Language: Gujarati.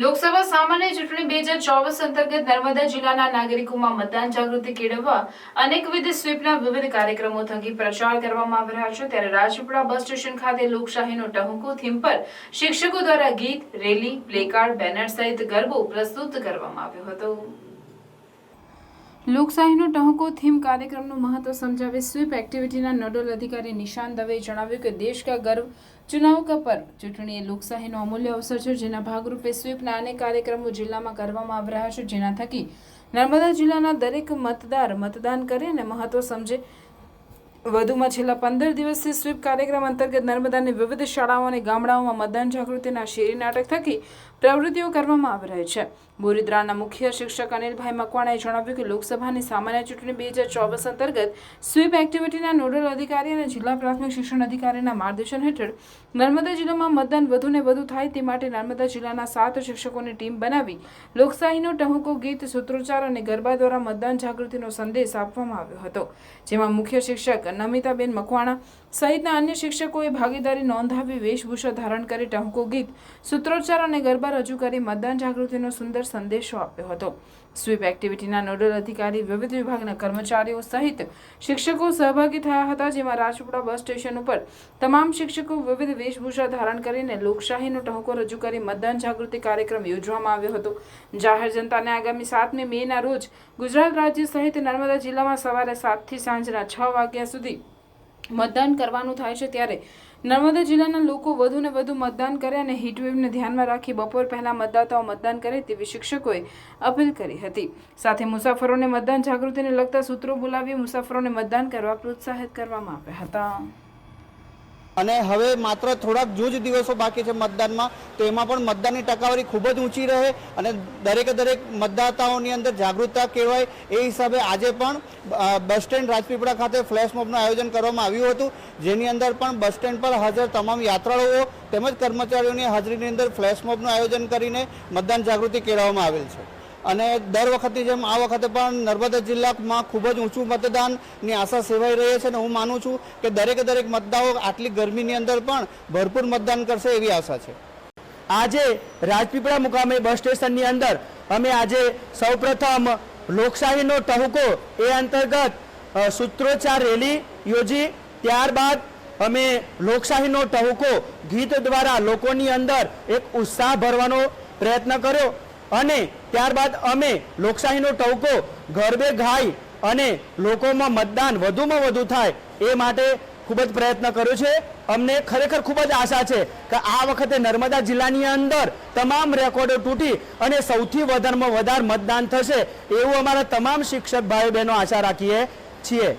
લોકસભા સામાન્ય ચૂંટણી 2024 અંતર્ગત નર્મદા જિલ્લાના નાગરિકોમાં મતદાન જાગૃતિ કેળવવા અનેકવિધ સ્વીપના વિવિધ કાર્યક્રમો થકી પ્રચાર કરવામાં આવી રહ્યા છે। ત્યારે રાજપીપળા બસ સ્ટેશન ખાતે લોકશાહીનો ટહુકો થીમ પર શિક્ષકો દ્વારા ગીત, રેલી, પ્લેકાર્ડ, બેનર સહિત ગરબો પ્રસ્તુત કરવામાં આવ્યો હતો। લોકશાહીનો ટહુકો થીમ કાર્યક્રમનું મહત્વ સમજાવી સ્વીપ એક્ટિવિટીના નોડલ અધિકારી નિશાન દવેએ જણાવ્યું કે દેશ કા ગર્વ ચुनाव का पर्व चूंटणी એ લોકશાહીનો અમૂલ્ય અવસર છે, જેના ભાગરૂપે સ્વીપના અનેક કાર્યક્રમો જિલ્લામાં કરવામાં આવી રહ્યા છે, જેના થકી નર્મદા જિલ્લાના દરેક મતદાર મતદાન કરે અને મહત્વ સમજે। વધુમાં છેલ્લા 15 દિવસથી સ્વીપ કાર્યક્રમ અંતર્ગત નર્મદાની વિવિધ શાળાઓ અને ગામડાઓમાં મતદાન જાગૃતિના શેરી નાટક થકી પ્રવૃત્તિઓ કરવામાં આવી રહી છે। બોરીદ્રાના મુખ્ય શિક્ષક અનિલભાઈ મકવાણાએ જણાવ્યું કે લોકસભાની સામાન્ય ચૂંટણી 2024 અંતર્ગત સ્વીપ એક્ટિવિટીના નોડલ અધિકારી અને જિલ્લા પ્રાથમિક શિક્ષણ અધિકારીના માર્ગદર્શન હેઠળ નર્મદા જિલ્લામાં મતદાન વધુને વધુ થાય તે માટે નર્મદા જિલ્લાના 7 શિક્ષકોની ટીમ બનાવી લોકશાહીનો ટહુકો ગીત, સૂત્રોચ્ચાર અને ગરબા દ્વારા મતદાન જાગૃતિનો સંદેશ આપવામાં આવ્યો હતો, જેમાં મુખ્ય શિક્ષક નમિતાબેન મકવાણા સહિતના અન્ય શિક્ષકોએ ભાગીદારી નોંધાવી વેશભૂષા ધારણ કરી ટહુકો ગીત, સૂત્રોચ્ચાર અને ગરબા રજૂ કરી મતદાન જાગૃતિનો સુંદર સંદેશો આપ્યો હતો। સ્વીપ એક્ટિવિટીના નોડલ અધિકારી, વિવિધ વિભાગના કર્મચારીઓ સહિત શિક્ષકો સહભાગી થયા હતા, જેમાં રાજપીપળા બસ સ્ટેશન ઉપર તમામ શિક્ષકો વિવિધ વેશભૂષા ધારણ કરીને લોકશાહીનો ટહુકો રજૂ કરી મતદાન જાગૃતિ કાર્યક્રમ યોજવામાં આવ્યો હતો। જાહેર જનતાને આગામી 7મી મેના રોજ ગુજરાત રાજ્ય સહિત નર્મદા જિલ્લામાં સવારે 7 થી સાંજના 6 વાગ્યા સુધી મતદાન કરવાનું થાય છે। ત્યારે નર્મદા જિલ્લાના લોકો વધુને વધુ મતદાન કરે અને હીટવેવને ધ્યાનમાં રાખી બપોર પહેલા મતદાતાઓ મતદાન કરે તેવી શિક્ષકોએ અપીલ કરી હતી। સાથે મુસાફરોને મતદાન જાગૃતિને લગતા સૂત્રો બોલાવી મુસાફરોને મતદાન કરવા પ્રોત્સાહિત કરવામાં આવ્યા હતા। અને હવે માત્ર થોડાક જ દિવસો બાકી છે મતદાનમાં, તો એમાં પણ મતદાનની ટકાવારી ખૂબ જ ઊંચી રહે અને દરેક મતદાતાઓની અંદર જાગૃતતા કેળવાય એ હિસાબે આજે પણ બસ સ્ટેન્ડ રાજપીપળા ખાતે ફ્લેશ મોબનું આયોજન કરવામાં આવ્યું હતું, જેની અંદર પણ બસ સ્ટેન્ડ પર હાજર તમામ યાત્રાળુઓ તેમજ કર્મચારીઓની હાજરીની અંદર ફ્લેશ મોબનું આયોજન કરીને મતદાન જાગૃતિ કેળવવામાં આવેલ છે। અને દર વખતની જેમ આ વખતે પણ નર્મદા જિલ્લામાં ખૂબ જ ઊંચું મતદાનની આશા સેવાઈ રહી છે અને હું માનું છું કે દરેક મતદારો આટલી ગરમીની અંદર પણ ભરપૂર મતદાન કરશે એવી આશા છે। આજે રાજપીપળા મુકામે બસ સ્ટેશનની અંદર અમે આજે સૌપ્રથમ લોકશાહીનો ટહુકો એ અંતર્ગત સૂત્રોચ્ચાર રેલી યોજી, ત્યારબાદ અમે લોકશાહીનો ટહુકો ગીત દ્વારા લોકોની અંદર એક ઉત્સાહ ભરવાનો પ્રયત્ન કર્યો અને ત્યારબાદ અમે લોકશાહીનો ટહુકો ગરબે ગાઈ અને લોકોમાં મતદાન વધુમાં વધુ થાય એ માટે ખૂબ જ પ્રયત્ન કર્યો છે। અમને ખરેખર ખૂબ જ આશા છે કે આ વખતે નર્મદા જિલ્લાની અંદર તમામ રેકોર્ડો તૂટી અને સૌથી વધારેમાં વધારે મતદાન થશે એવું અમારા તમામ શિક્ષક ભાઈ બહેનો આશા રાખીએ છીએ।